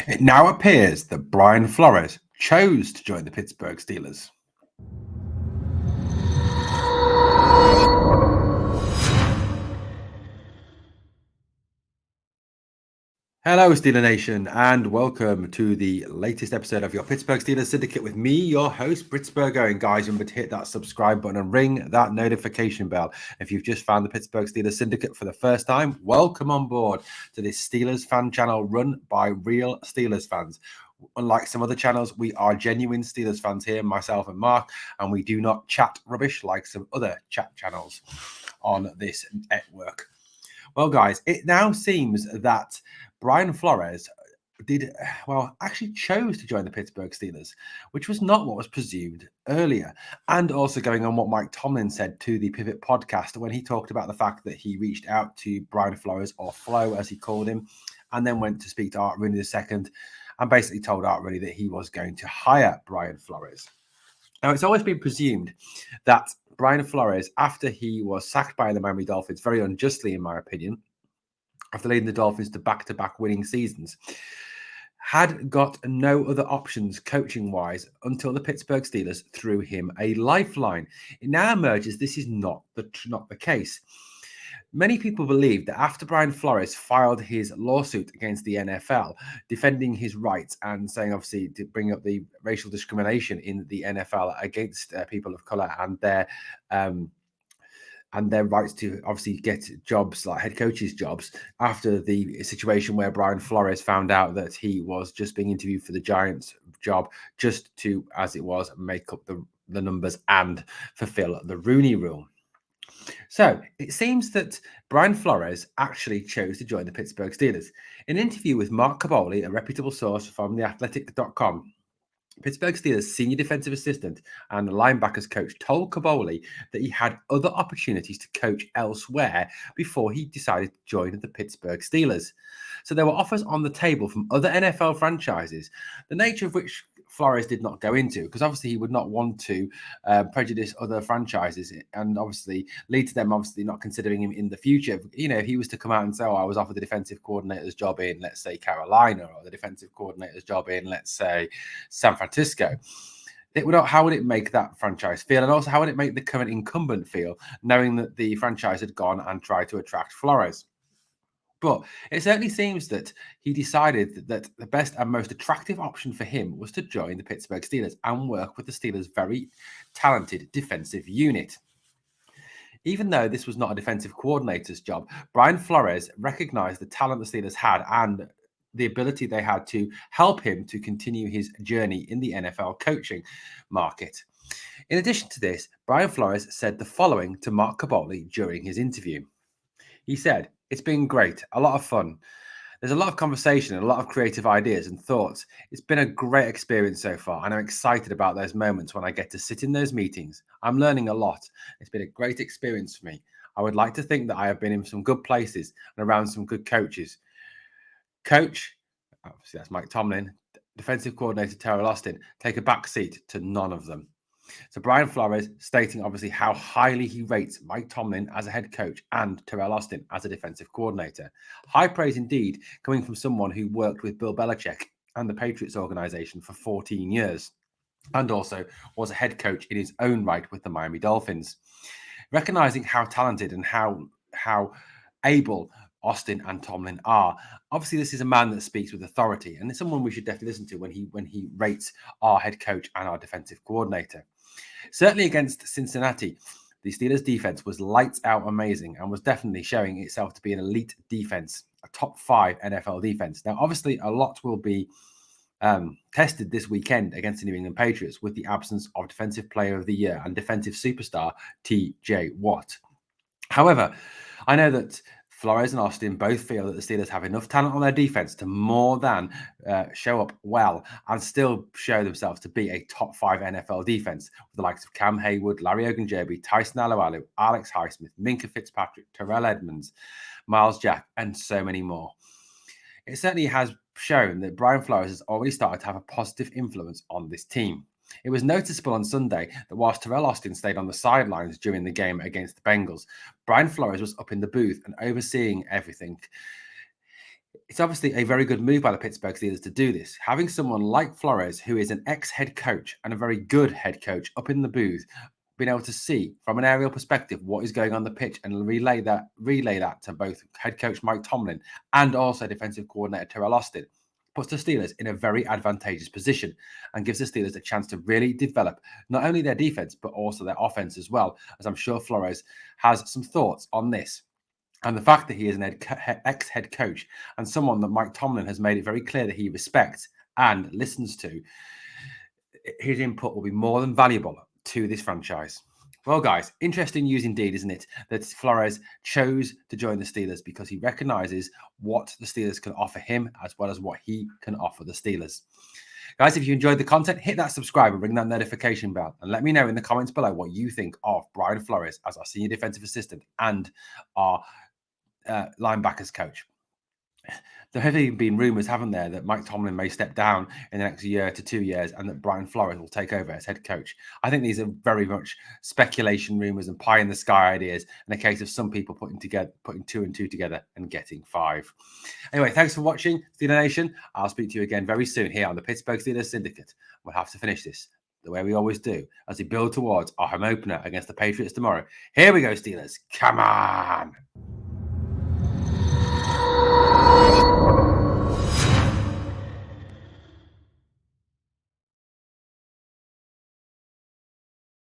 It now appears that Brian Flores chose to join the Pittsburgh Steelers. Hello, Steeler Nation, and welcome to the latest episode of your Pittsburgh Steelers Syndicate with me, your host, Britsburgh. And guys, remember to hit that subscribe button and ring that notification bell. If you've just found the Pittsburgh Steelers Syndicate for the first time, welcome on board to this Steelers fan channel run by real Steelers fans. Unlike some other channels, we are genuine Steelers fans here, myself and Mark, and we do not chat rubbish like some other chat channels on this network. Well, guys, it now seems that Brian Flores actually chose to join the Pittsburgh Steelers, which was not what was presumed earlier. And also going on what Mike Tomlin said to the Pivot podcast when he talked about the fact that he reached out to Brian Flores, or Flo as he called him, and then went to speak to Art Rooney II and basically told Art Rooney that he was going to hire Brian Flores. Now, it's always been presumed that Brian Flores, after he was sacked by the Miami Dolphins, very unjustly in my opinion, after leading the Dolphins to back-to-back winning seasons, had got no other options coaching-wise until the Pittsburgh Steelers threw him a lifeline. It now emerges this is not the case. Many people believe that after Brian Flores filed his lawsuit against the NFL, defending his rights and saying, obviously, to bring up the racial discrimination in the NFL against people of color and their rights to obviously get jobs like head coaches jobs, after the situation where Brian Flores found out that he was just being interviewed for the Giants job just to, as it was, make up the numbers and fulfill the Rooney Rule. So it seems that Brian Flores actually chose to join the Pittsburgh Steelers. In an interview with Mark Kaboly, a reputable source from theathletic.com, Pittsburgh Steelers senior defensive assistant and linebackers coach told Kaboly that he had other opportunities to coach elsewhere before he decided to join the Pittsburgh Steelers. So there were offers on the table from other NFL franchises, the nature of which Flores did not go into, because obviously he would not want to prejudice other franchises and obviously lead to them obviously not considering him in the future. You know, if he was to come out and say, I was offered the defensive coordinator's job in, let's say, Carolina, or the defensive coordinator's job in, let's say, San Francisco, how would it make that franchise feel? And also, how would it make the current incumbent feel, knowing that the franchise had gone and tried to attract Flores? But it certainly seems that he decided that the best and most attractive option for him was to join the Pittsburgh Steelers and work with the Steelers' very talented defensive unit. Even though this was not a defensive coordinator's job, Brian Flores recognized the talent the Steelers had and the ability they had to help him to continue his journey in the NFL coaching market. In addition to this, Brian Flores said the following to Mark Kaboly during his interview. He said, "It's been great, a lot of fun. There's a lot of conversation and a lot of creative ideas and thoughts. It's been a great experience so far, and I'm excited about those moments when I get to sit in those meetings. I'm learning a lot. It's been a great experience for me. I would like to think that I have been in some good places and around some good coaches. Coach," obviously that's Mike Tomlin, defensive coordinator Terrell Austin, take a back seat to none of them. So Brian Flores stating obviously how highly he rates Mike Tomlin as a head coach and Terrell Austin as a defensive coordinator. High praise indeed, coming from someone who worked with Bill Belichick and the Patriots organization for 14 years and also was a head coach in his own right with the Miami Dolphins. Recognizing how talented and how able Austin and Tomlin are. Obviously, this is a man that speaks with authority, and it's someone we should definitely listen to when he rates our head coach and our defensive coordinator. Certainly against Cincinnati, the Steelers' defense was lights out amazing and was definitely showing itself to be an elite defense, a top 5 NFL defense. Now, obviously, a lot will be tested this weekend against the New England Patriots with the absence of Defensive Player of the Year and defensive superstar T.J. Watt. However, I know that Flores and Austin both feel that the Steelers have enough talent on their defense to more than show up well and still show themselves to be a top 5 NFL defense with the likes of Cam Hayward, Larry Ogunjobi, Tyson Alualu, Alex Highsmith, Minkah Fitzpatrick, Terrell Edmonds, Miles Jack, and so many more. It certainly has shown that Brian Flores has already started to have a positive influence on this team. It was noticeable on Sunday that whilst Terrell Austin stayed on the sidelines during the game against the Bengals, Brian Flores was up in the booth and overseeing everything. It's obviously a very good move by the Pittsburgh Steelers to do this. Having someone like Flores, who is an ex-head coach and a very good head coach, up in the booth, being able to see from an aerial perspective what is going on the pitch and relay that to both head coach Mike Tomlin and also defensive coordinator Terrell Austin, puts the Steelers in a very advantageous position and gives the Steelers a chance to really develop not only their defense but also their offense as well, as I'm sure Flores has some thoughts on this. And the fact that he is an ex-head coach and someone that Mike Tomlin has made it very clear that he respects and listens to, his input will be more than valuable to this franchise. Well, guys, interesting news indeed, isn't it? That Flores chose to join the Steelers because he recognizes what the Steelers can offer him as well as what he can offer the Steelers. Guys, if you enjoyed the content, hit that subscribe and ring that notification bell. And let me know in the comments below what you think of Brian Flores as our senior defensive assistant and our linebackers coach. There have even been rumours, haven't there, that Mike Tomlin may step down in the next year to 2 years and that Brian Flores will take over as head coach. I think these are very much speculation rumours and pie in the sky ideas, and a case of some people putting 2 and 2 together and getting 5. Anyway, thanks for watching, Steeler Nation. I'll speak to you again very soon here on the Pittsburgh Steelers Syndicate. We'll have to finish this the way we always do as we build towards our home opener against the Patriots tomorrow. Here we go, Steelers. Come on.